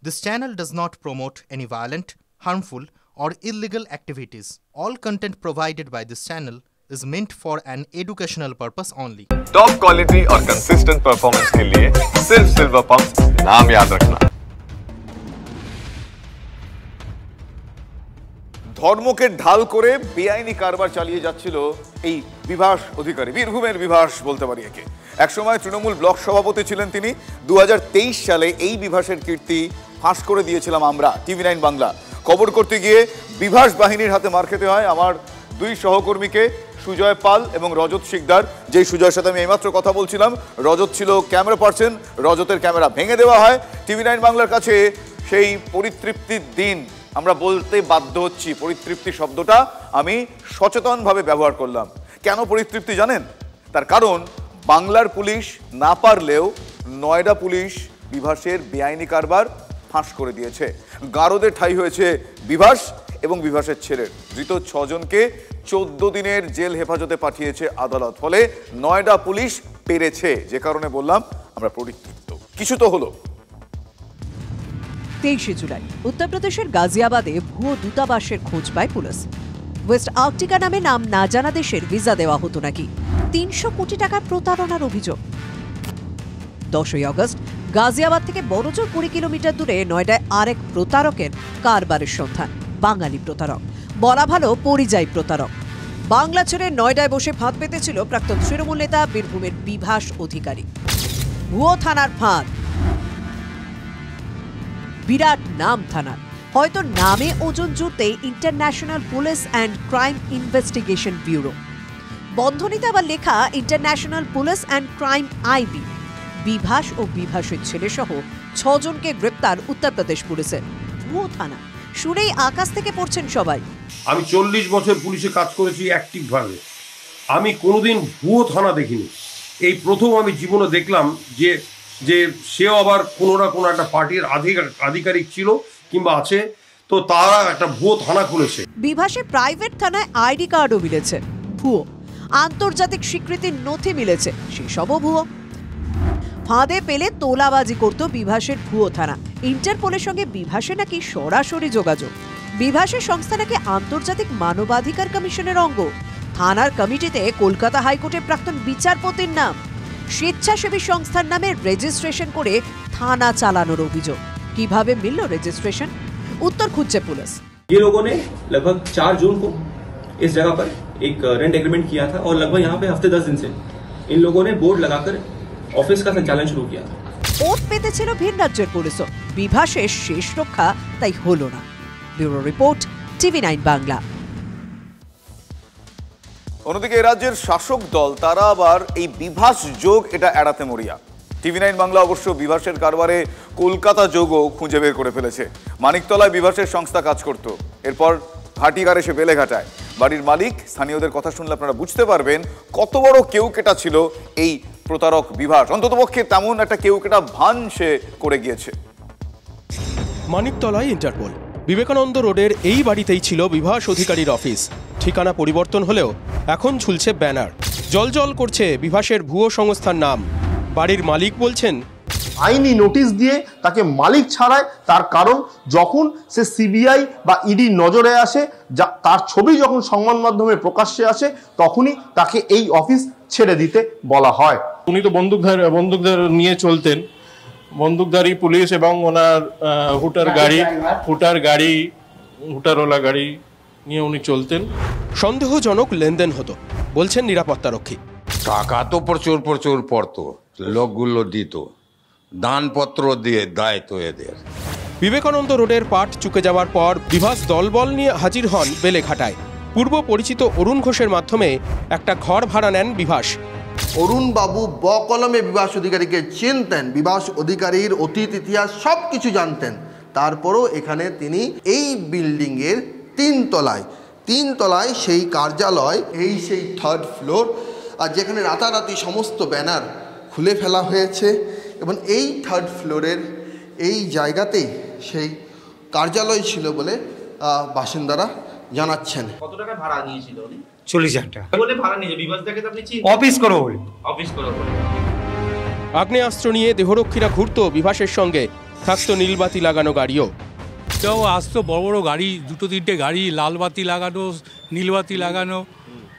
This channel does not promote any violent, harmful, or illegal activities. All content provided by this channel is meant for an educational purpose only. Top quality और consistent performance के लिए सिर्फ silver pump नाम याद रखना। ধর্মকে ঢাল করে বেআইনি কারবার চালিয়ে যাচ্ছিল এই বিভাস অধিকারী, বীরভূমের বিভাস বলতে পারি একে। একসময় তৃণমূল ব্লক সভাপতি ছিলেন তিনি। 2023 সালে এই বিভাসের কীর্তি ফাঁস করে দিয়েছিলাম আমরা TV9 বাংলা। কবর করতে গিয়ে বিভাস বাহিনীর হাতে মার খেতে হয় আমার দুই সহকর্মীকে, সুজয় পাল এবং রজত শিকদার। যেই সুজয়ের সাথে আমি এইমাত্র কথা বলছিলাম, রজত ছিল ক্যামেরা পার্সন, রজতের ক্যামেরা ভেঙে দেওয়া হয়। TV9 বাংলার কাছে সেই পরিতৃপ্তির দিন আমরা বলতে বাধ্য হচ্ছি। পরিতৃপ্তি শব্দটা আমি সচেতনভাবে ব্যবহার করলাম। কেন পরিতৃপ্তি জানেন? তার কারণ বাংলার পুলিশ না পারলেও নয়ডা পুলিশ বিভাসের বেআইনি কারবার ফাঁস করে দিয়েছে। গারদে ঠাঁই হয়েছে বিভাস এবং বিভাসের ছেলের। ধৃত 6 জনকে 14 দিনের জেল হেফাজতে পাঠিয়েছে আদালত। ফলে নয়ডা পুলিশ পেরেছে, যে কারণে বললাম আমরা পরিতৃপ্ত। কিছু তো হলো। 23 জুলাই উত্তর প্রদেশের গাজিয়াবাদে ভুয়ো দূতাবাসের খোঁজ পায় পুলিশ। ওয়েস্ট আর্কটিকা নামে নাম না জানা দেশের ভিসা দেওয়া হতো নাকি। 300 কোটি টাকা প্রতারণার অভিযোগ। 10 আগস্ট গাজিয়াবাদ থেকে বড়জোর 20 কিলোমিটার দূরে নয়ডায় আরেক প্রতারকের কারবারের সন্ধান। বাঙালি প্রতারক, বলা ভালো পরিযায়ী প্রতারক। বাংলা ছেড়ে নয়ডায় বসে ফাঁদ পেতেছিল প্রাক্তন তৃণমূল নেতা বীরভূমের বিভাস অধিকারী। ভুয়ো থানার ফাঁদ, বিরাট নাম থানার। হয়তো নামে ওজন জুড়তে international police and crime investigation bureau. বন্ধনীতে আবার লেখা international police and crime IB। Bibhas ও বিভাসের ছেলে সহ 6 জনকে গ্রেপ্তার উত্তরপ্রদেশ পুলিশের। ভুয়ো থানা শুনেই আকাশ থেকে পড়ছেন সবাই। আমি 40 বছর পুলিশে কাজ করেছি অ্যাক্টিভভাবে। আমি কোনোদিন ভুয়ো থানা দেখিনি। এই প্রথম আমি জীবনে দেখলাম যে সেও আবার কোনো না কোনো একটা পার্টির আধিকারিক ছিল কিংবা আছে, তো তারা একটা ভুয়ো থানা খুলেছে। বিভাসে প্রাইভেট থানায় ID কার্ডও মিলেছে ভুয়ো, আন্তর্জাতিক স্বীকৃতির নথি মিলেছে, সেসবও ভুয়ো। ফাঁদে পেলে তোলাবাজি করত বিভাসের ভুয়ো থানা। ইন্টারপোলের সঙ্গে বিভাসে নাকি সরাসরি যোগাযোগ। বিভাসের সংস্থা নাকি আন্তর্জাতিক মানবাধিকার কমিশনের অঙ্গ। থানার কমিটিতে কলকাতা হাইকোর্টের প্রাক্তন বিচারপতির নাম। স্বেচ্ছাসেবী সংস্থার নামে রেজিস্ট্রেশন করে থানা চালানোর অভিযোগ। কিভাবে মিলল রেজিস্ট্রেশন? উত্তর খুঁজছে পুলিশ। ये लोगों ने लगभग 4 जून को इस जगह पर एक रेंट एग्रीमेंट किया था और लगभग यहाँ पे हफ्ते 10 दिन से इन लोगों ने बोर्ड लगाकर ऑफिस का संचालन शुरू किया था। ওত পেতেছিল ভিন রাজ্যের পুলিশও। বিভাসের শেষ রক্ষা তাই হলো না। Bureau report, TV9 Bangla. অন্যদিকে রাজ্যের শাসক দল তারা আবার এই বিভাস যোগ এটা এড়াতে মরিয়া। TV9 বাংলা অবশ্য বিভাসের কারবারে কলকাতা যোগও খুঁজে বের করে ফেলেছে। মানিকতলায় বিভাসের সংস্থা কাজ করত, এরপর ঘাটিকার এসে বেলেঘাটায়। বাড়ির মালিক, স্থানীয়দের কথা শুনলে আপনারা বুঝতে পারবেন কত বড় কেউকেটা ছিল এই প্রতারক বিভাস। অন্ততপক্ষে তেমন একটা কেউকেটা ভান সে করে গিয়েছে। মানিকতলায় ইন্টারপোল। বিবেকানন্দ রোডের এই বাড়িতেই ছিল বিভাস অধিকারীর অফিস। ঠিকানা পরিবর্তন হলেও এখন ঝুলছে ব্যানার। জলজল করছে বিভাসের ভুয়ো সংস্থার নাম। বাড়ির মালিক বলছেন, আইনি নোটিশ দিয়ে তাকে মালিক ছাড়ায়। তার কারণ যখন সে CBI বা ED নজরে আসে, তার ছবি যখন সংবাদ মাধ্যমে প্রকাশ্যে আসে, তখনই তাকে এই অফিস ছেড়ে দিতে বলা হয়। উনি তো বন্দুকধার নিয়ে চলতেন, বন্দুকধারী পুলিশ এবং ওনার হুটারওয়ালা গাড়ি নিয়ে উনি চলতেন। সন্দেহজনক লেনদেন হতো বলছেন নিরাপত্তারক্ষী। টাকা তো প্রচুর পড়তো, লোকগুলো দিত, দানপত্র দিয়ে দায় তো এদের। বিবেকানন্দ রোডের পাট চুকে যাওয়ার পর বিভাস দলবল নিয়ে হাজির হন বেলেঘাটায়। পূর্ব পরিচিত অরুণ ঘোষের মাধ্যমে একটা ঘর ভাড়া নেন বিভাস। অরুণ বাবু বকলমে বিভাস অধিকারীকে চিনতেন, বিভাস অধিকারীর অতীত ইতিহাস সব কিছু জানতেন। তারপরও এখানে তিনি এই বিল্ডিংয়ের 3 তলায় সেই কার্যালয়, সেই 3rd ফ্লোর, আর যেখানে রাতারাতি সমস্ত ব্যানার খুলে ফেলা হয়েছে এবং এই 3rd ফ্লোরের এই জায়গাতেই সেই কার্যালয় ছিল বলে বাসিন্দারা জানাচ্ছেন। কত টাকা ভাড়া নিয়েছিল উনি? 40,000 টাকা বলে ভাড়া নিয়ে বিভাস দেখে আপনি অফিস করো বলে। আগ্নেয়াস্ত্র নিয়ে দেহরক্ষীরা ঘুরত বিভাসের সঙ্গে। থাকতো নীলবাতি লাগানো গাড়িও। এটাও আসতো বড় বড় গাড়ি, 2-3টে গাড়ি, লাল বাতি লাগানো, নীলবাতি লাগানো,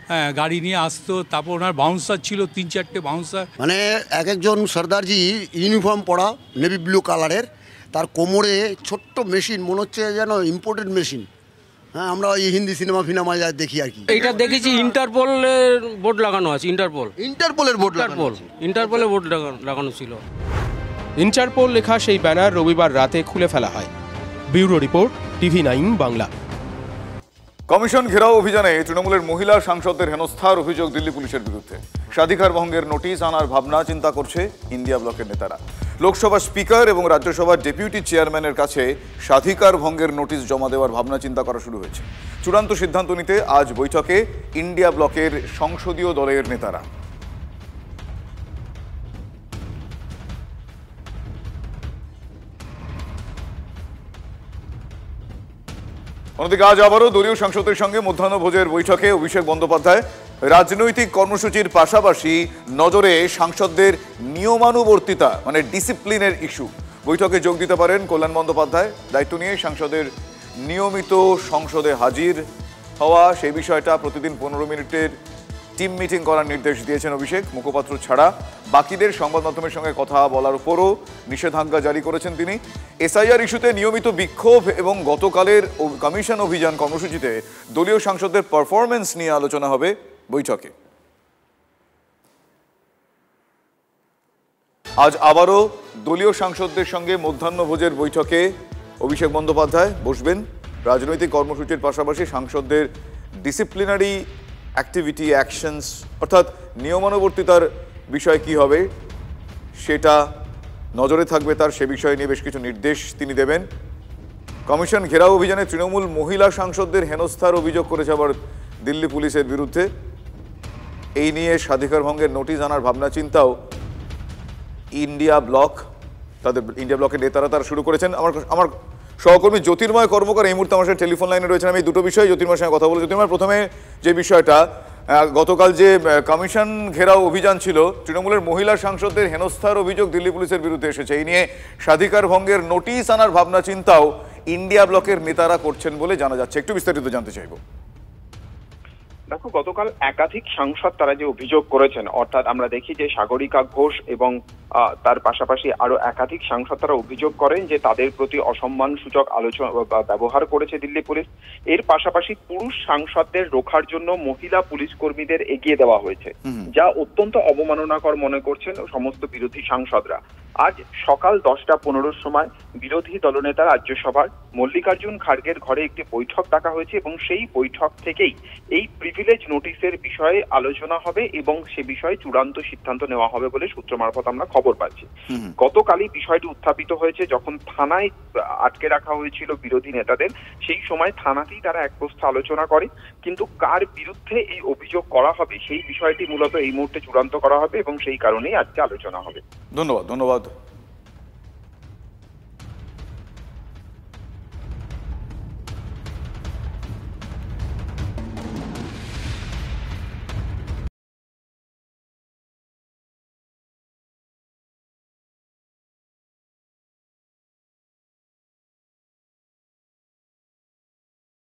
হ্যাঁ, গাড়ি নিয়ে আসতো। তারপর ওনার বাউন্সার ছিল 3-4টে বাউন্সার। মানে এক একজন সর্দারজি ইউনিফর্ম পরা নেভি ব্লু কালারের, তার কোমরে ছোট্ট মেশিন, মনে হচ্ছে যেন ইম্পোর্টেড মেশিন। হ্যাঁ, আমরা ওই হিন্দি সিনেমা ফিনেমা যা দেখি আর কি। এইটা দেখেছি ইন্টারপোলের বোর্ড লাগানো আছে। ইন্টারপোলের বোর্ড লাগানো ছিল। ইন্টারপোল লেখা সেই ব্যানার রবিবার রাতে খুলে ফেলা হয়। Bureau report, TV9 Bangla. Commission ঘেরাও অভিযানে তৃণমূলের মহিলা সাংসদদের হেনস্থার অভিযোগ দিল্লি পুলিশের বিরুদ্ধে। স্বাধিকার ভঙ্গের নোটিশ আনার ভাবনা চিন্তা করছে ইন্ডিয়া ব্লকের নেতারা। লোকসভার স্পিকার এবং রাজ্যসভার ডেপুটি চেয়ারম্যানের কাছে স্বাধিকার ভঙ্গের নোটিশ জমা দেওয়ার ভাবনা চিন্তা করা শুরু হয়েছে। চূড়ান্ত সিদ্ধান্ত নিতে আজ বৈঠকে ইন্ডিয়া ব্লকের সংসদীয় দলের নেতারা। অন্যদিকে আজ আবারও দলীয় সাংসদের সঙ্গে মধ্যাহ্নভোজের বৈঠকে অভিষেক বন্দ্যোপাধ্যায় রাজনৈতিক কর্মসূচির পাশাপাশি নজরে সাংসদদের নিয়মানুবর্তিতা মানে ডিসিপ্লিনের ইস্যু। বৈঠকে যোগ দিতে পারেন কল্যাণ বন্দ্যোপাধ্যায়। দায়িত্ব নিয়ে সাংসদের নিয়মিত সংসদে হাজির হওয়া, সেই বিষয়টা প্রতিদিন 15 মিনিটের টিম মিটিং করার নির্দেশ দিয়েছেন অভিষেক। মুখপাত্র ছাড়া বাকিদের সংবাদ মাধ্যমের সঙ্গে কথা বলার উপরও নিষেধাজ্ঞা জারি করেছেন তিনি। এসআইআর ইস্যুতে নিয়মিত বিক্ষোভ এবং গতকালের কমিশন অভিযান কর্মসূচিতে দলীয় সাংসদদের পারফরমেন্স নিয়ে আলোচনা হবে বৈঠকে। আজ আবারও দলীয় সাংসদদের সঙ্গে মধ্যাহ্নভোজের বৈঠকে অভিষেক বন্দ্যোপাধ্যায় বসবেন। রাজনৈতিক কর্মসূচির পাশাপাশি সাংসদদের ডিসিপ্লিনারি অ্যাক্টিভিটি, অ্যাকশনস অর্থাৎ নিয়মানুবর্তিতার বিষয় কি হবে সেটা নজরে থাকবে তার, সে বিষয় নিয়ে বেশ কিছু নির্দেশ তিনি দেবেন। কমিশন ঘেরাও অভিযানে তৃণমূল মহিলা সাংসদদের হেনস্থার অভিযোগ করেছে আবার দিল্লি পুলিশের বিরুদ্ধে। এই নিয়ে স্বাধিকার ভঙ্গের নোটিশ আনার ভাবনা চিন্তাও ইন্ডিয়া ব্লকের নেতারা তারা শুরু করেছেন। আমার সহকর্মী জ্যোতির্ময় কর্মকার এই মুহূর্তে আমার সাথে টেলিফোন লাইনে রয়েছেন। আমি দুটো বিষয়ে জ্যোতির্ময়ের সঙ্গে কথা বলবো। জ্যোতির্ময়, প্রথমে যে বিষয়টা, গতকাল যে কমিশন ঘেরাও অভিযান ছিল, তৃণমূলের মহিলা সাংসদদের হেনস্থার অভিযোগ দিল্লি পুলিশের বিরুদ্ধে এসেছে। এই নিয়ে স্বাধিকার ভঙ্গের নোটিশ আনার ভাবনা চিন্তাও ইন্ডিয়া ব্লকের নেতারা করছেন বলে জানা যাচ্ছে। একটু বিস্তারিত জানতে চাইব। দেখো, গতকাল একাধিক সাংসদ তারা যে অভিযোগ করেছেন, অর্থাৎ আমরা দেখি যে সাগরিকা ঘোষ এবং তার পাশাপাশি আরো একাধিক সাংসদ তারা অভিযোগ করেন যে তাদের প্রতি অসম্মান সূচক আলোচনা ব্যবহার করেছে দিল্লি পুলিশ। এর পাশাপাশি পুরুষ সাংসদদের রোখার জন্য মহিলা পুলিশ কর্মীদের এগিয়ে দেওয়া হয়েছে, যা অত্যন্ত অবমাননাকর মনে করছেন সমস্ত বিরোধী সাংসদরা। আজ সকাল 10:15 সময় বিরোধী দলনেতা রাজ্যসভার মল্লিকার্জুন খাড়গের ঘরে একটি বৈঠক ডাকা হয়েছে এবং সেই বৈঠক থেকেই এই প্রিভিলেজ নোটিশের বিষয়ে আলোচনা হবে এবং সে বিষয়ে চূড়ান্ত সিদ্ধান্ত নেওয়া হবে বলে সূত্র মারফত আমরা খবর পাচ্ছি। গতকালই বিষয়টি উত্থাপিত হয়েছে যখন থানায় আটকে রাখা হয়েছিল বিরোধী নেতাদের। সেই সময় থানাতেই তারা এক প্রস্থ আলোচনা করে, কিন্তু কার বিরুদ্ধে এই অভিযোগ করা হবে সেই বিষয়টি মূলত এই মুহূর্তে চূড়ান্ত করা হবে এবং সেই কারণেই আজকে আলোচনা হবে। ধন্যবাদ।